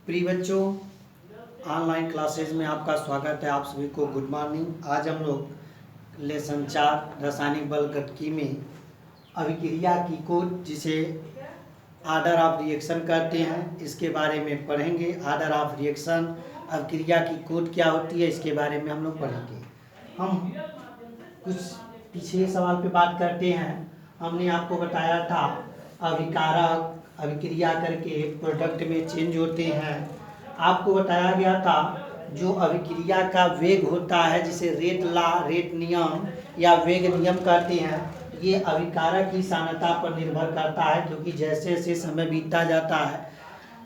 प्रिय बच्चों, online classes में आपका स्वागत है। आप सभी को गुड मॉर्निंग। आज हम लोग लेसन 4 रासायनिक बल गतिकी में अभिक्रिया की कोड, जिसे आर्डर ऑफ रिएक्शन कहते हैं, इसके बारे में पढ़ेंगे। आर्डर ऑफ रिएक्शन, अभिक्रिया की कोड क्या होती है, इसके बारे में हम लोग पढ़ेंगे। हम कुछ पिछले सवाल पे बात करते हैं। हमने आपको बताया था अभिकारक अभिक्रिया करके प्रोडक्ट में चेंज होते हैं। आपको बताया गया था जो अभिक्रिया का वेग होता है, जिसे रेट नियम या वेग नियम कहते हैं, ये अभिकारक की सांद्रता पर निर्भर करता है, क्योंकि जैसे जैसे समय बीतता जाता है,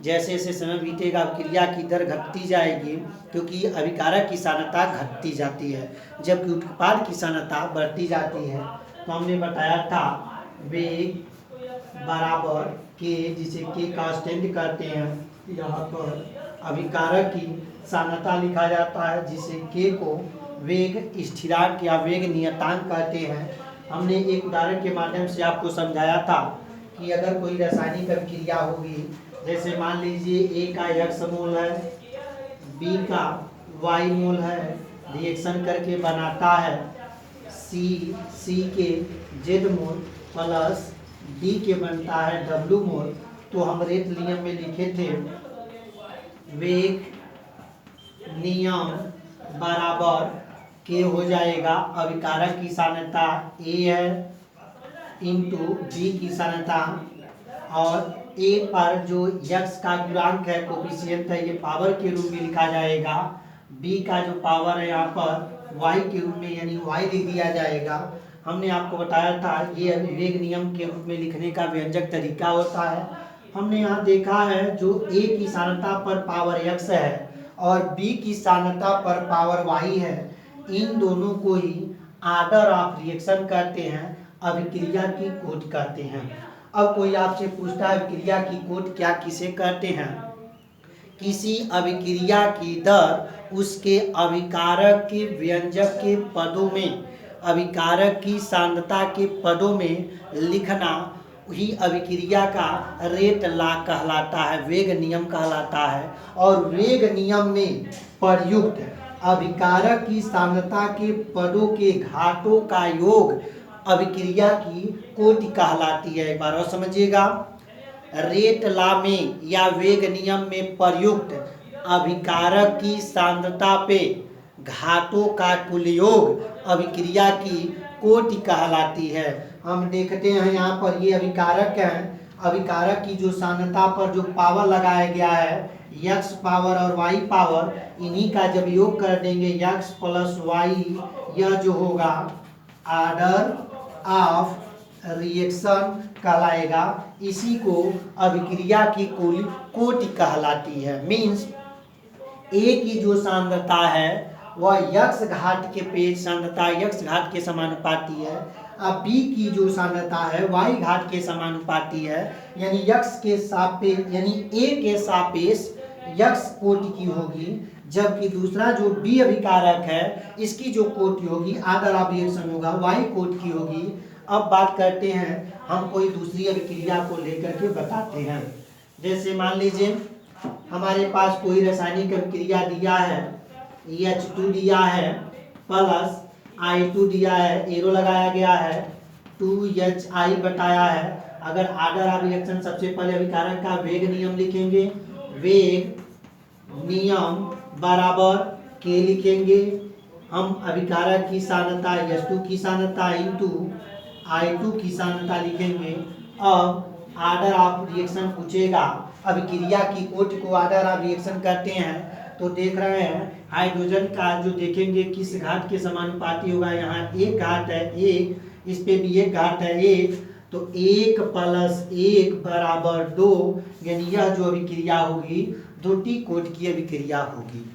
जैसे जैसे समय बीतेगा अभिक्रिया की दर घटती जाएगी, क्योंकि अभिकारक की सांद्रता घटती जाती है जबकि उत्पाद की सांद्रता बढ़ती जाती है। तो हमने बताया था वेग बराबर के, जिसे के कांस्टेंट कहते हैं। यहाँ पर अभिकारक की सांद्रता लिखा जाता है, जिसे के को वेग स्थिरांक या वेग नियतांक कहते हैं। हमने एक उदाहरण के माध्यम से आपको समझाया था कि अगर कोई रासायनिक अभिक्रिया होगी, जैसे मान लीजिए ए का x मोल है, बी का y मोल है, रिएक्शन करके बनाता है सी के z मोल प्लस डी के बनता है w मोल। तो हम रेट नियम में लिखे थे वेग नियम बराबर के हो जाएगा अभिकारक की सांद्रता ए है इंटू बी की सांद्रता, और ए पर जो यक्स का गुणांक है, कोफिशिएंट है, ये पावर के रूप में लिखा जाएगा। बी का जो पावर है यहाँ पर वाई के रूप में, यानी वाई लिख दिया जाएगा। हमने आपको बताया था ये वेग नियम के रूप में लिखने का व्यंजक तरीका होता है। हमने यहाँ देखा है जो ए की सांद्रता पर पावर एक्स है और बी की सांद्रता पर पावर वाई है, इन दोनों को ही आर्डर ऑफ रिएक्शन कहते हैं, अभिक्रिया की कोट कहते हैं। अब कोई आपसे पूछता है अभिक्रिया की कोट क्या किसे कहते हैं? किसी अभिक्रिया की दर उसके अभिकारक के व्यंजक के पदों में, अभिकारक की सांद्रता के पदों में लिखना ही अभिक्रिया का रेट लॉ कहलाता है, वेग नियम कहलाता है। और वेग नियम में प्रयुक्त अभिकारक की सांद्रता के पदों के घातों का योग अभिक्रिया की कोटि कहलाती है। एक बार और समझिएगा, रेट लॉ में या वेग नियम में प्रयुक्त अभिकारक की सांद्रता पे घातों का कुल योग अभिक्रिया की कोटि कहलाती है। हम देखते हैं यहाँ पर ये अभिकारक है, अभिकारक की जो सांद्रता पर जो पावर लगाया गया है, यक्स पावर और वाई पावर, इन्हीं का जब योग कर देंगे यक्स प्लस वाई, यह जो होगा आर्डर ऑफ रिएक्शन कहलाएगा। इसी को अभिक्रिया की कुल कोटि कहलाती है। मीन्स ए की जो सांद्रता है वह यक्स घात के पेज सांद्रता यक्स घात के समानुपाती है, अब बी की जो सांद्रता है वाई घात के समानुपाती है, यानी यक्स के सापेक्ष, यानी ए के सापेक्ष यक्स कोटि की होगी, जबकि दूसरा जो बी अभिकारक है इसकी जो कोटि होगी, आर्डर ऑफ रिएक्शन होगा, वाई कोटि की होगी। अब बात करते हैं, हम कोई दूसरी अभिक्रिया को लेकर के बताते हैं। जैसे मान लीजिए हमारे पास कोई रासायनिक अभिक्रिया दिया है, H2 दिया है प्लस I2 दिया है, एरो लगाया गया है, 2HI बताया है। अगर आर्डर ऑफ रिएक्शन, सबसे पहले अभिकारक का वेग नियम लिखेंगे, वेग नियम बराबर के लिखेंगे। हम अभिकारक की सांद्रता H2 की सांद्रता इंटू I2 की सांद्रता लिखेंगे। अब आर्डर ऑफ रिएक्शन पूछेगा, अभिक्रिया की कोटि को आर्डर ऑफ रिएक्शन कहते हैं। तो देख रहे हैं हाइड्रोजन का जो देखेंगे किस घात के समानुपाती होगा, यहाँ एक घात है एक, इस पे भी एक घात है एक, तो 1 + 1 = 2, यानी यह जो अभिक्रिया होगी दोटी कोटि की अभिक्रिया होगी।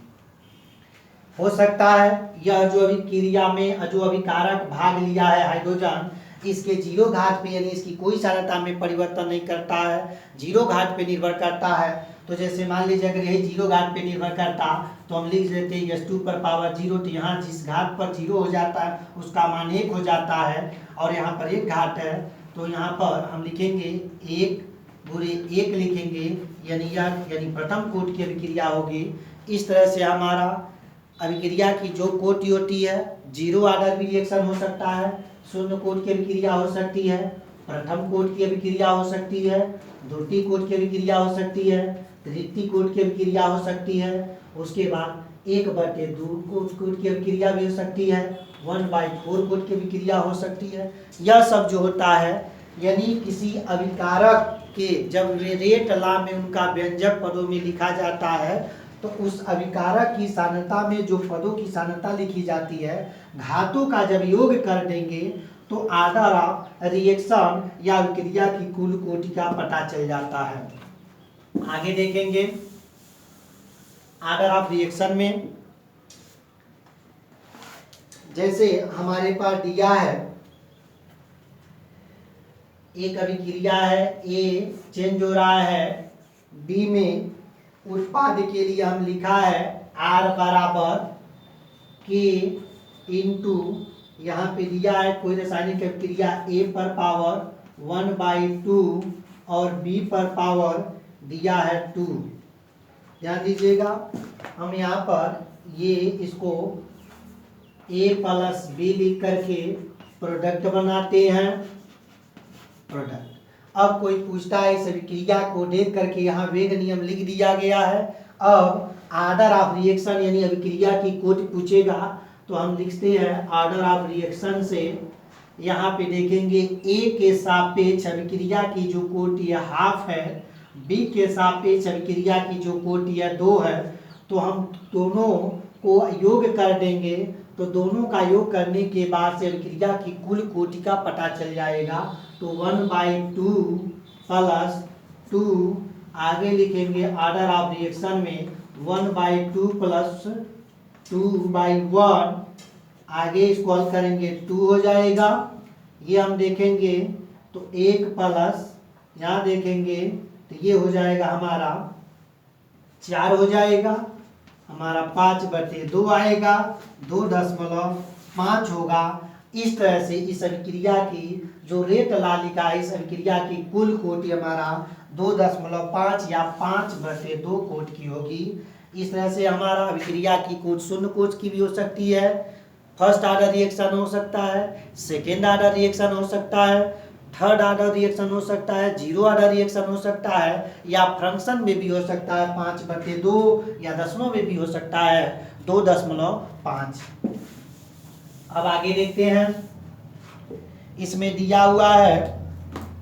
हो सकता है यह जो अभिक्रिया में जो अभिकारक भाग लिया है हाइड्रोजन, इसके 0 घात पे, यानी इसकी कोई सांद्रता में परिवर्तन नहीं करता है, 0 घात पे निर्भर करता है। तो जैसे मान लीजिए अगर यही 0 घात पे निर्भर करता तो हम लिख देते हैं H2 पर पावर 0, तो यहाँ जिस घात पर 0 हो जाता है उसका मान 1 हो जाता है, और यहाँ पर 1 घात है तो यहाँ पर हम लिखेंगे 1 गुणे 1 लिखेंगे, यानी प्रथम कोटि की अभिक्रिया होगी। इस तरह से हमारा अभिक्रिया की जो कोटि होती है, 0 ऑर्डर भी रिएक्शन हो सकता है, शून्य कोटि की अभिक्रिया हो सकती है, प्रथम कोटि की अभिक्रिया हो सकती है, द्वितीय कोटि की अभिक्रिया हो सकती है, तृतीय कोटि की अभिक्रिया हो सकती है, उसके बाद 1/2 कोटि की अभिक्रिया भी हो सकती है, 1/4 कोटि की अभिक्रिया हो सकती है। यह सब जो होता है, यानी किसी अभिकारक के जब रेट लॉ में उनका व्यंजक पदों में लिखा जाता है, तो उस अभिकारक की सान्द्रता में जो पदों की सान्द्रता लिखी जाती है, घातों का जब योग कर देंगे तो ऑर्डर ऑफ रिएक्शन या अभिक्रिया की कुल कोटि का पता चल जाता है। आगे देखेंगे ऑर्डर ऑफ रिएक्शन में, जैसे हमारे पास दिया है एक अभिक्रिया है, ए चेंज हो रहा है बी में, उत्पाद के लिए हम लिखा है R बराबर K इंटू, यहाँ पे दिया है कोई रासायनिक अभिक्रिया A पर पावर 1/2 और B पर पावर दिया है 2। ध्यान दीजिएगा, हम यहाँ पर ये इसको A प्लस B लिख करके प्रोडक्ट बनाते हैं। प्रोडक्ट, अब कोई पूछता है इस अभिक्रिया को देख करके, यहाँ वेग नियम लिख दिया गया है। अब ऑर्डर ऑफ रिएक्शन यानी अभिक्रिया की कोटि पूछेगा तो हम लिखते हैं ऑर्डर ऑफ रिएक्शन से, यहाँ पे देखेंगे ए के सापेक्ष अभिक्रिया की जो कोटि है हाफ है, बी के सापेक्ष अभिक्रिया की जो कोटि है 2 है, तो हम दोनों को योग कर देंगे, तो दोनों का योग करने के बाद से अभिक्रिया की कुल कोटि का पता चल जाएगा। तो 1/2 प्लस 2, आगे लिखेंगे ऑर्डर ऑफ रिएक्शन में 1/2 प्लस 2/1, आगे इसको हल करेंगे 2 हो जाएगा। ये हम देखेंगे तो 1 प्लस यहाँ देखेंगे तो ये हो जाएगा हमारा 4 हो जाएगा, हमारा 5/2 आएगा, 2.5 होगा। इस तरह से इस अभिक्रिया की जो रेट लॉ लिखा है, इस अभिक्रिया की कुल कोटि हमारा 2.5 या 5/2 कोटि की होगी। इस तरह से हमारा अभिक्रिया की कोटि शून्य कोटि की भी हो सकती है, फर्स्ट ऑर्डर रिएक्शन हो सकता है, सेकेंड ऑर्डर रिएक्शन हो सकता है, थर्ड ऑर्डर रिएक्शन हो सकता है, 0 ऑर्डर रिएक्शन हो सकता है, या फ्रैक्शन में भी हो सकता है 5/2, या दशमों में भी हो सकता है 2.5। अब आगे देखते हैं, इसमें दिया हुआ है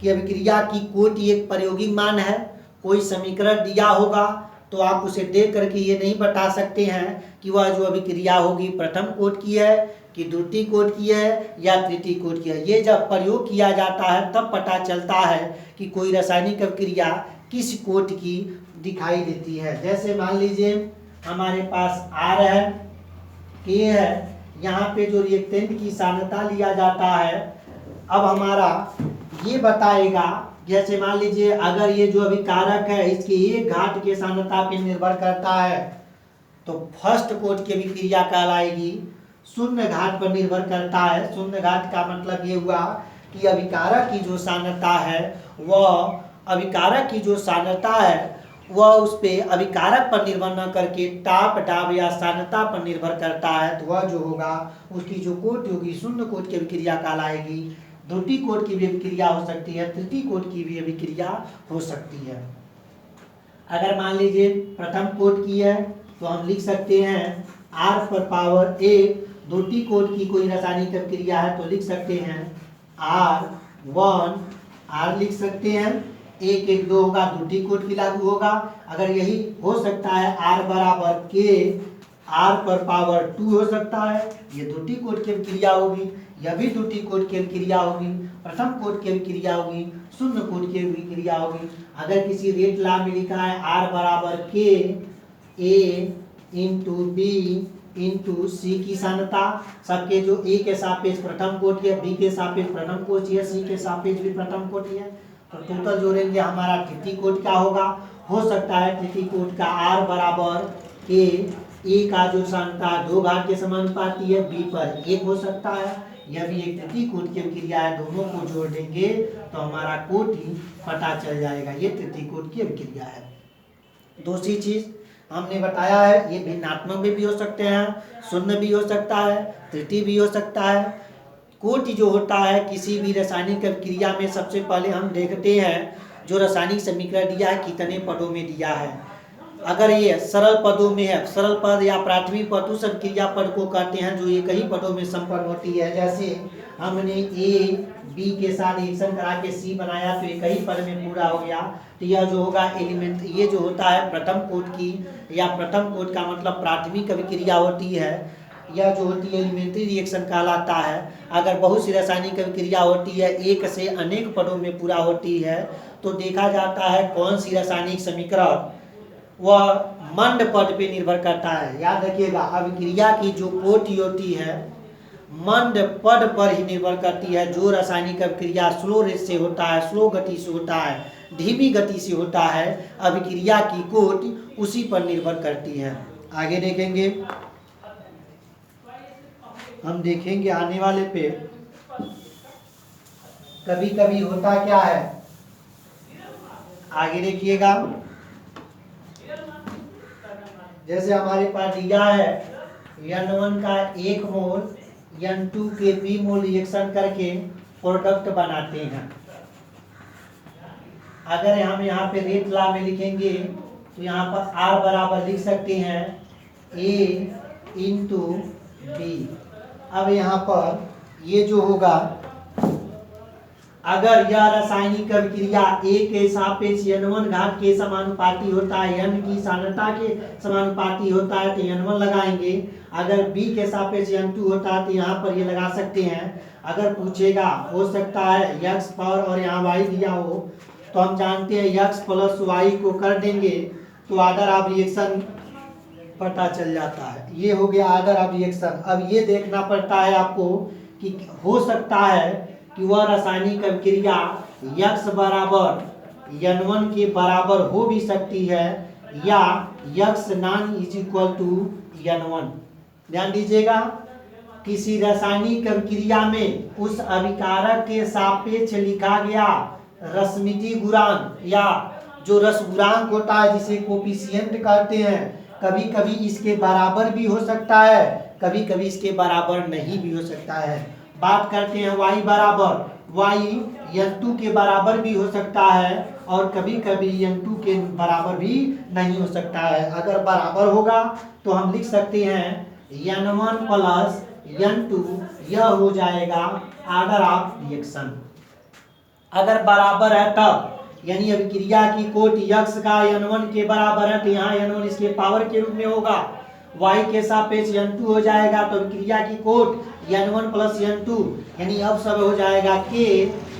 कि अभिक्रिया की कोटि एक प्रायोगिक मान है। कोई समीकरण दिया होगा तो आप उसे देख करके ये नहीं बता सकते हैं कि वह जो अभिक्रिया होगी प्रथम कोटि की है कि द्वितीय कोटि की है या तृतीय कोटि की है। ये जब प्रयोग किया जाता है तब पता चलता है कि कोई रासायनिक अभिक्रिया किस कोटि की दिखाई देती है। जैसे मान लीजिए हमारे पास R है, K है, यहाँ पे जो रिएक्टेंट की सांद्रता लिया जाता है, अब हमारा ये बताएगा, जैसे मान लीजिए अगर ये जो अभिकारक है इसकी एक घात के सांद्रता पे निर्भर करता है तो फर्स्ट कोटि की अभिक्रिया कहलाएगी। शून्य घात पर निर्भर करता है, शून्य घात का मतलब ये हुआ कि अभिकारक की जो सांद्रता है वह उस पे अभिकारक पर निर्भर न करके ताप दाब या सांद्रता पर निर्भर करता है, तो वह जो होगा उसकी जो कोटि होगी शून्य कोटि की अभिक्रिया कहलाएगी। द्वितीय कोटि की भी अभिक्रिया हो सकती है, तृतीय कोटि की भी अभिक्रिया हो सकती है। अगर मान लीजिए प्रथम कोटि की है तो हम लिख सकते हैं R पर पावर 1, द्वितीय कोटि की कोई रासायनिक अभिक्रिया है तो लिख सकते हैं R1, R लिख सकते हैं, 1 1 2 होगा, द्वितीय कोटि की लागू होगा। अगर यही हो सकता है R बराबर K, R पर पावर 2 हो सकता है, ये द्वितीय कोटि की अभिक्रिया होगी, यह भी द्वितीय कोटि की अभिक्रिया होगी, प्रथम कोटि की अभिक्रिया होगी, शून्य कोटि की अभिक्रिया होगी। अगर किसी रेट लॉ में लिखा है R बराबर K A into B into C की सांद्रता, सबके जो A के सापेक्ष प्रथम कोटि है, B के सापेक्ष प्रथम कोटि है, C के सापेक्ष भी प्रथम कोटि है, तो टोटल जोड़ेंगे हमारा तृतीय कोटि का होगा। हो सकता है तृतीय कोटि का R बराबर K, A का जो सांद्रता 2 घात के समानुपाती है, B पर 1 हो सकता है, यह भी एक तृतीय कोटि की अभिक्रिया है। दोनों को जोड़ देंगे तो हमारा कोटि पता चल जाएगा। ये तृतीय कोटि की अभिक्रिया है। दूसरी चीज हमने बताया है, ये भिन्नात्मक भी हो सकते हैं, शून्य भी हो सकता है, तृतीय भी हो सकता है। कोटि जो होता है किसी भी रासायनिक अभिक्रिया में, सबसे पहले हम देखते हैं जो रासायनिक समीकरण दिया है कितने पदों में दिया है। अगर ये सरल पदों में है, सरल पद या प्राथमिक पद, उस अभिक्रिया पद को कहते हैं जो एक ही पदों में संपन्न होती है। जैसे हमने ए बी के साथ रिएक्शन करा के सी बनाया तो एक ही पद में पूरा हो गया। तो यह जो होगा एलिमेंट, ये जो होता है प्रथम कोट की, या प्रथम कोट का मतलब प्राथमिक अभिक्रिया होती है। यह जो होती है एलिमेंट्री रिएक्शन कहलाता है। अगर बहुत सी रासायनिक अभिक्रिया होती है, एक से अनेक पदों में पूरा होती है, तो देखा जाता है कौन सी रासायनिक समीकरण वह मंड पद पे निर्भर करता है। याद रखिएगा, अभिक्रिया की जो कोटि होती है मंड पद पर ही निर्भर करती है। जो रासायनिक अभिक्रिया स्लो रेट से होता है, स्लो गति से होता है, धीमी गति से होता है, अभिक्रिया की कोटि उसी पर निर्भर करती है। आगे देखेंगे, हम देखेंगे आने वाले पे कभी कभी होता क्या है। आगे देखिएगा, जैसे हमारे पास दिया है N1 का 1 मोल N2 के 2 मोल रिएक्शन करके प्रोडक्ट बनाते हैं। अगर हम यहाँ पे रेट लॉ में लिखेंगे तो यहाँ पर R बराबर लिख सकते हैं A इंटू बी। अब यहाँ पर ये जो होगा, अगर यह रासायनिक अभिक्रिया A के सापेक्ष N1 घात के समानुपाती होता है, N की सांद्रता के समानुपाती होता है तो N1 लगाएंगे। अगर B के सापेक्ष N2 होता है तो यहाँ पर ये लगा सकते हैं। अगर पूछेगा, हो सकता है x पावर और यहाँ y दिया हो, तो हम जानते हैं x प्लस y को कर देंगे तो ऑर्डर ऑफ रिएक्शन पता चल जाता है। ये हो गया ऑर्डर ऑफ रिएक्शन। अब ये देखना पड़ता है आपको कि हो सकता है कि वह रासायनिक अभिक्रिया x बराबर N1 के बराबर हो भी सकती है या x non is equal to N1। ध्यान दीजिएगा, किसी रासायनिक अभिक्रिया में उस अभिकारक के सापेक्ष लिखा गया रसमिति गुणांक या जो रस गुणांक होता है जिसे कोफिशिएंट कहते हैं, कभी कभी इसके बराबर भी हो सकता है, कभी कभी इसके बराबर नहीं भी हो सकता है। बात करते हैं y बराबर, y N2 के बराबर भी हो सकता है और कभी कभी N2 के बराबर भी नहीं हो सकता है। अगर बराबर होगा तो हम लिख सकते हैं N1 प्लस N2, यह हो जाएगा ऑर्डर ऑफ रिएक्शन। अगर बराबर है तब, यानी अभिक्रिया की कोटि x का N1 के बराबर है तो यहाँ N1 इसके पावर के रूप में होगा, y के सापेक्ष N2 हो जाएगा तो अभिक्रिया की कोटि N1 प्लस N2, यानी अब सब हो जाएगा k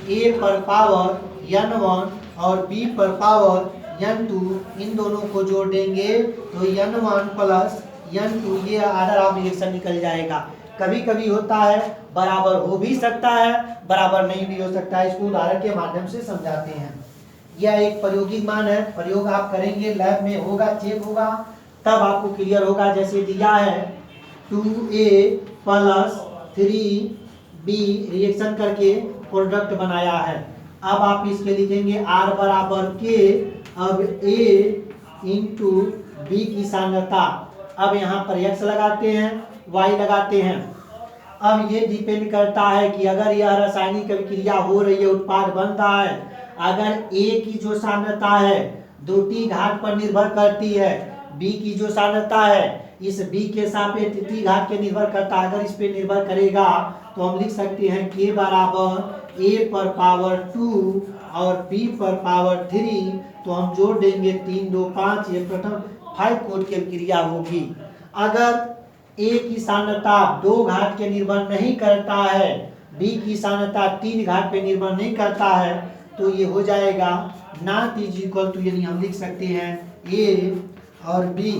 a पर पावर N1 और b पर पावर N2, इन दोनों को जोड़ देंगे तो N1 प्लस N2, ये ऑर्डर ऑफ रिएक्शन निकल जाएगा। कभी कभी होता है बराबर हो भी सकता है, बराबर नहीं भी हो सकता है। इसको उदाहरण के माध्यम से समझाते हैं। यह एक प्रायोगिक मान है, प्रयोग आप करेंगे, लैब में होगा, चेक होगा, तब आपको क्लियर होगा। जैसे दिया है 2A प्लस 3B रिएक्शन करके प्रोडक्ट बनाया है। अब आप इसके लिखेंगे R बराबर K, अब A इंटू B की सांद्रता। अब यहाँ पर x लगाते हैं, y लगाते हैं। अब ये डिपेंड करता है कि अगर यह रासायनिक अभिक्रिया हो रही है, उत्पाद बन रहा है, अगर A की जो सांद्रता है 2t घात पर निर्भर करती है, B की जो सांद्रता है इस B के सापेक्ष t घात के निर्भर करता है। अगर इस पे निर्भर करेगा तो हम लिख सकते हैं K बराबर A पर पावर 2 और B पर पावर 3, तो हम जोड़ देंगे 3 2 5, ये प्रथम 5 कोट की अभिक्रिया होगी। अगर A की सांद्रता 2 घात के निर्भर नहीं करता है, B की सांद्रता 3 घात पे निर्भर नहीं करता है, तो ये हो जाएगा नॉट इज इक्वल टू, यानी हम लिख सकते हैं A और B।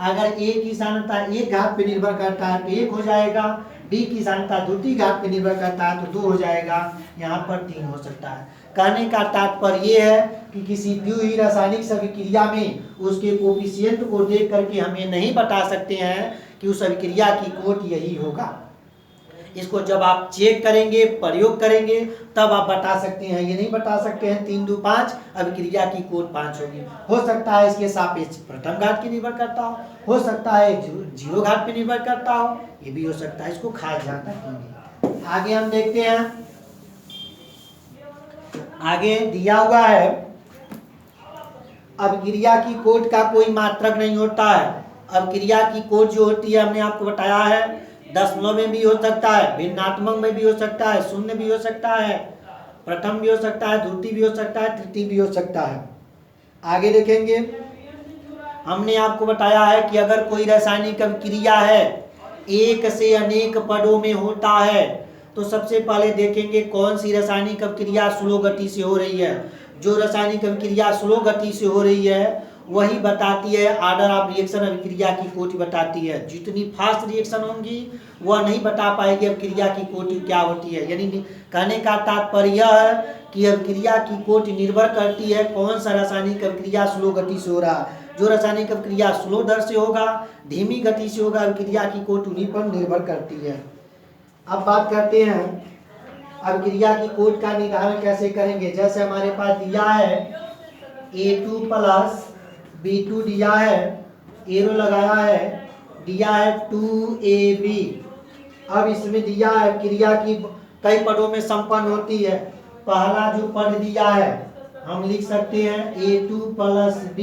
अगर A की सांद्रता 1 घात पे निर्भर करता है तो 1 हो जाएगा, B की सांद्रता 2 घात पे निर्भर करता है तो 2 हो जाएगा, यहाँ पर 3 हो सकता है। कहने का तात्पर्य ये है कि किसी दी हुई रासायनिक अभिक्रिया में उसके कोफिशिएंट को देख करके हम ये नहीं बता सकते हैं कि उस अभिक्रिया की कोट यही होगा। इसको जब आप चेक करेंगे, प्रयोग करेंगे, तब आप बता सकते हैं। ये नहीं बता सकते हैं 3 2 5 अभिक्रिया की कोट 5 होगी। हो सकता है इसके सापेक्ष प्रथम घात की निर्भर करता हो सकता है जीरो घात पे निर्भर करता हो, ये भी हो सकता है। इसको खास ध्यान रखेंगे। आगे हम देखते हैं, आगे दिया हुआ है अभिक्रिया की कोट का कोई मात्रक नहीं होता है। अभिक्रिया की कोट जो होती है हमने आपको बताया है, दशमलव में भी हो सकता है, भिन्नात्मक में भी हो सकता है, शून्य भी हो सकता है, प्रथम भी हो सकता है, द्वितीय भी हो सकता है, तृतीय भी हो सकता है। आगे देखेंगे, हमने आपको बताया है कि अगर कोई रासायनिक अभिक्रिया है एक से अनेक पदों में होता है, तो सबसे पहले देखेंगे कौन सी रासायनिक अभिक्रिया स्लो गति से हो रही है। जो रासायनिक अभिक्रिया स्लो गति से हो रही है वही बताती है ऑर्डर ऑफ रिएक्शन, अभिक्रिया की कोटि बताती है। जितनी फास्ट रिएक्शन होंगी वह नहीं बता पाएगी अभिक्रिया की कोटि क्या होती है। यानी कहने का तात्पर्य यह है कि अभिक्रिया की कोटि निर्भर करती है कौन सा रासायनिक अभिक्रिया स्लो गति से हो रहा है। जो रासायनिक अभिक्रिया स्लो दर से होगा, धीमी गति से होगा, अभिक्रिया की कोटि उन्हीं पर निर्भर करती है। अब बात करते हैं अभिक्रिया की कोट का निर्धारण कैसे करेंगे। जैसे हमारे पास दिया है A2 प्लस B2 दिया है, एरो लगाया है, दिया है 2AB। अब इसमें दिया है क्रिया की कई पदों में संपन्न होती है। पहला जो पद दिया है हम लिख सकते हैं A2 प्लस B,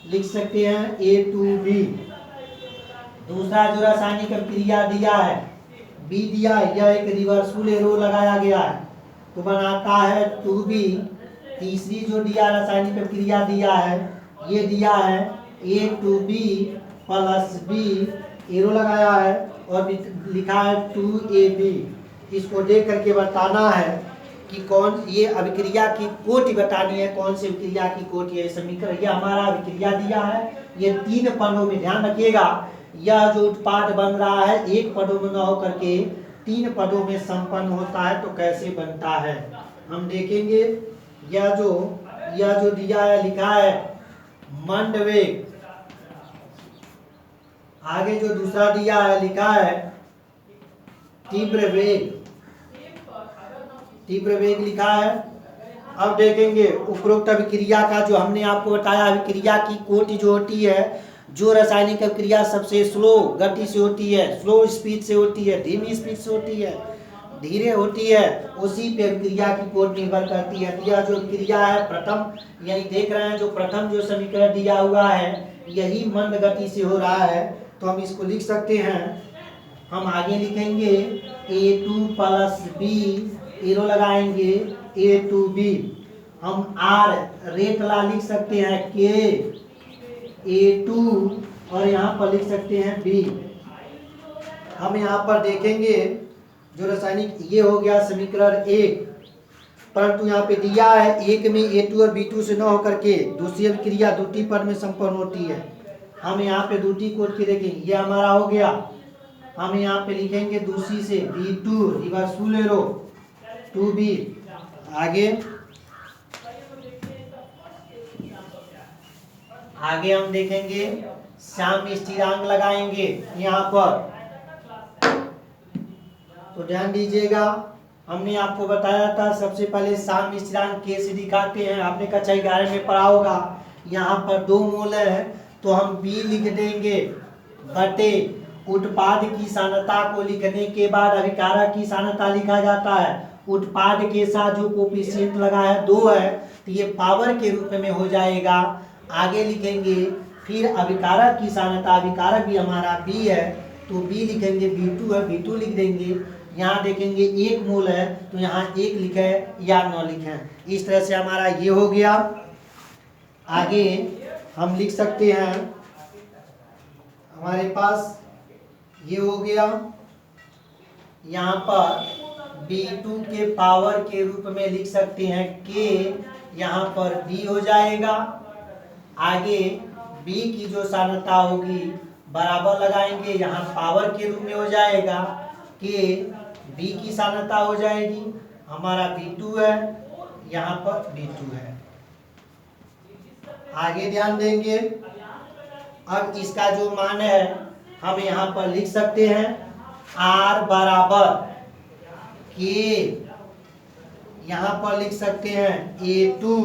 लिख सकते हैं A2B। दूसरा जो रासायनिक अभिक्रिया दिया है B दिया है, यह एक रिवर्सिबल एरो लगाया गया है तो बनाता है 2B। तीसरी जो दिया रासायनिक अभिक्रिया दिया है ये दिया है A2B प्लस B, एरो लगाया है और लिखा है 2AB। इसको देख करके बताना है कि कौन ये अभिक्रिया की कोटि बतानी है, कौन सी अभिक्रिया की कोटि है। समीकरण ये हमारा अभिक्रिया दिया है, ये 3 पदों में, ध्यान रखिएगा यह जो उत्पाद बन रहा है एक पदों में न होकर के 3 पदों में संपन्न होता है तो कैसे बनता है हम देखेंगे। यह जो दिया है लिखा है मंद वेग, आगे जो दूसरा दिया है लिखा है तीव्र वेग लिखा है। अब देखेंगे उपरोक्त अभिक्रिया का जो हमने आपको बताया अभिक्रिया की कोटि जो होती है, जो रासायनिक अभिक्रिया सबसे स्लो गति से होती है, स्लो स्पीड से होती है, धीमी स्पीड से होती है, धीरे होती है, उसी पे अभिक्रिया की कोटि निर्भर करती है। यह जो अभिक्रिया है प्रथम, यानी देख रहे हैं जो प्रथम जो समीकरण दिया हुआ है यही मंद गति से हो रहा है तो हम इसको लिख सकते हैं। हम आगे लिखेंगे A2 प्लस B, एरो लगाएंगे A2B। हम R रेट ला लिख सकते हैं K A2 और यहाँ पर लिख सकते हैं B। हम यहाँ पर देखेंगे जो रासायनिक ये हो गया समीकरण 1, परंतु यहाँ पे दिया है एक में A2 और B2 से न होकर के दूसरी अभिक्रिया द्वितीय पद में संपन्न होती है। हम यहाँ पे द्वितीय कोट की देखेंगे, ये हमारा हो गया। हम यहाँ पे लिखेंगे दूसरी से B2 रिवर्सिबल एरो 2B। आगे हम देखेंगे साम्य स्थिरांक लगाएंगे यहाँ पर, तो ध्यान दीजिएगा हमने आपको बताया था सबसे पहले साम्य स्थिरांक कैसे दिखाते हैं, आपने कक्षा 11 में पढ़ा होगा। यहाँ पर 2 मोल है तो हम B लिख देंगे बटे उत्पाद की सांद्रता को लिखने के बाद अभिकारक की सांद्रता लिखा जाता है। उत्पाद के साथ जो कोफिशिएंट लगा है 2 है तो ये पावर के रूप में हो जाएगा। आगे लिखेंगे फिर अभिकारक की सांद्रता, अभिकारक भी हमारा B है तो B लिखेंगे, B2 है B2 लिख देंगे। यहाँ देखेंगे 1 मोल है तो यहाँ 1 लिखे या 9 लिखें। इस तरह से हमारा ये हो गया। आगे हम लिख सकते हैं हमारे पास ये हो गया, यहाँ पर B2 के पावर के रूप में लिख सकते हैं K, यहाँ पर B हो जाएगा। आगे B की जो सांद्रता होगी बराबर लगाएंगे, यहाँ पावर के रूप में हो जाएगा K, B की सांद्रता हो जाएगी, हमारा B2 है, यहाँ पर B2 है। आगे ध्यान देंगे, अब इसका जो मान है हम यहाँ पर लिख सकते हैं R बराबर के, यहाँ पर लिख सकते हैं A2,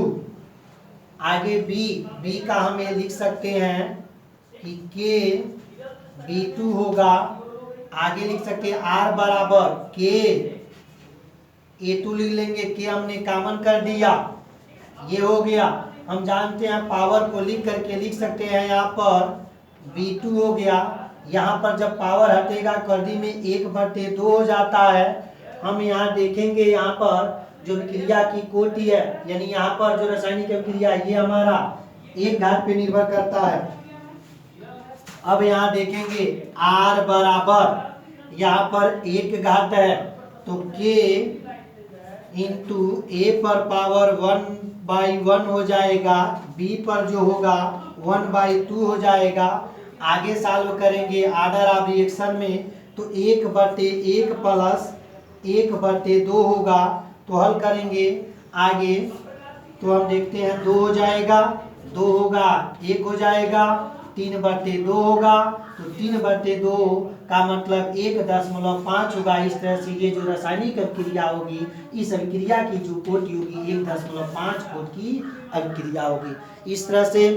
आगे बी का हम ये लिख सकते हैं कि के B2 होगा, आगे लिख सकते हैं R बराबर के A2 लिख लेंगे, के हमने कॉमन कर दिया, ये हो गया। हम जानते हैं पावर को लिख करके लिख सकते हैं यहाँ पर B2 हो गया, यहाँ पर जब पावर हटेगा कर्दी में 1/2 हो जाता है। हम यहाँ देखेंगे यहाँ पर जो विक्रिया की कोटि है, यानी यहाँ पर जो रासायनिक अभिक्रिया ये हमारा एक घात पे निर्भर करता है। अब यहाँ देखेंगे R बराबर यहाँ पर 1 घात है, तो K इंटू A पर पावर 1/1 हो जाएगा, B पर जो होगा 1/2 हो जाएगा। आगे सॉल्व करेंगे आर्डर ऑफ रिएक्शन में, तो 1/1 प्लस 1/2 होगा, तो हल करेंगे आगे, तो हम देखते हैं 2 हो जाएगा, 2 होगा 1 हो जाएगा, 3/2 होगा, तो 3/2 का मतलब 1.5 होगा। इस तरह से ये जो रासायनिक अभिक्रिया होगी, इस अभिक्रिया की जो कोटि होगी 1.5 कोट की अभिक्रिया होगी। इस तरह से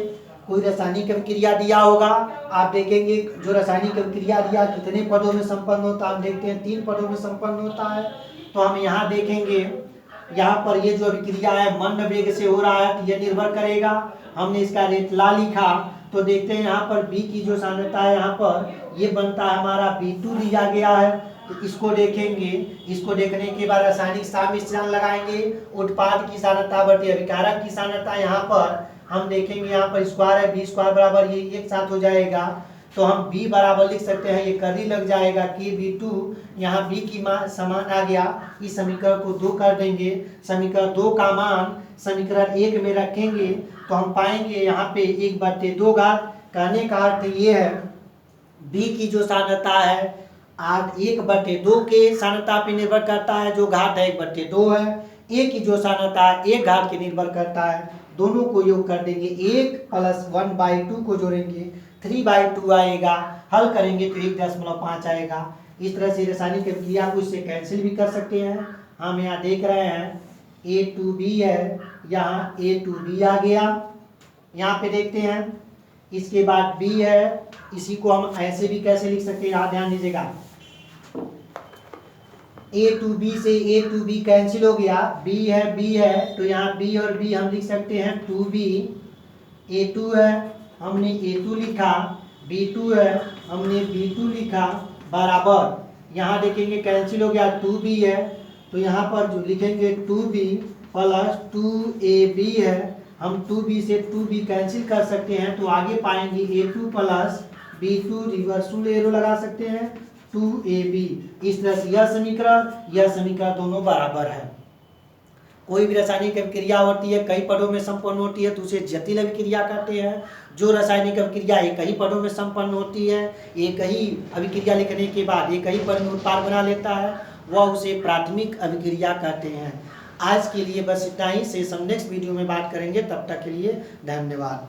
कोई रासायनिक अभिक्रिया दिया होगा, आप देखेंगे जो रासायनिक अभिक्रिया दिया कितने पदों में संपन्न होता है, हम देखते हैं 3 पदों में संपन्न होता है। तो हम यहाँ देखेंगे यहाँ पर ये जो अभिक्रिया है मंद वेग से हो रहा है, तो यह निर्भर करेगा, हमने इसका रेट ला लिखा। तो देखते हैं यहाँ पर B की जो सांद्रता है यहाँ पर ये बनता है हमारा B2 दिया गया है, तो इसको देखेंगे। इसको देखने के बाद रासायनिक सामिश्रण लगाएंगे, उत्पाद की सांद्रता बटे अभिकारक की सांद्रता, यहाँ पर हम देखेंगे यहाँ पर स्क्वायर है, B स्क्वायर बराबर ये एक साथ हो जाएगा, तो हम B बराबर लिख सकते हैं, ये कर्री लग जाएगा कि B2 यहाँ B की मान समान आ गया। इस समीकरण को 2 कर देंगे, समीकरण 2 का मान समीकरण 1 में रखेंगे, तो हम पाएंगे यहाँ पे 1/2 घात। कहने का अर्थ ये है B की जो सांद्रता है 1/2 के सांद्रता पे निर्भर करता है, जो घात है 1/2 है। A की जो सांद्रता है 1 घात के निर्भर करता है, दोनों को योग कर देंगे, 1 प्लस 1/2 को जोड़ेंगे 3/2 आएगा, हल करेंगे तो 1.5 आएगा। इस तरह से रासायनिक अभिक्रिया को इससे कैंसिल भी कर सकते हैं। हम यहाँ देख रहे हैं A2B है, यहाँ A2B आ गया, यहाँ पे देखते हैं। इसके बाद B है, इसी को हम ऐसे भी कैसे लिख सकते हैं, यहाँ ध्यान दीजिएगा, A2B से A2B कैंसिल हो गया, B है, तो यहाँ B और B हम लिख सकते हैं 2B, A2 है हमने A2 लिखा, B2 है हमने B2 लिखा, बराबर यहाँ देखेंगे कैंसिल हो गया, 2B है, तो यहाँ पर जो लिखेंगे 2B प्लस 2AB है, हम 2B से 2B कैंसिल कर सकते हैं, तो आगे पाएंगे A2 plus B2 reversal arrow लगा सकते हैं 2AB। इस तरह से यह समीकरण दोनों बराबर है। कोई भी रासायनिक अभिक्रिया होती है कई पदों में संपन्न होती है, तो उसे जटिल अभिक्रिया कहते हैं। जो रासायनिक अभिक्रिया एक ही पदों में संपन्न होती है, एक ही अभिक्रिया लिखने के बाद एक ही पद में उत्पाद बना लेता है, वह उसे प्राथमिक अभिक्रिया कहते हैं। आज के लिए बस इतना ही, से हम नेक्स्ट वीडियो में बात करेंगे, तब तक के लिए धन्यवाद।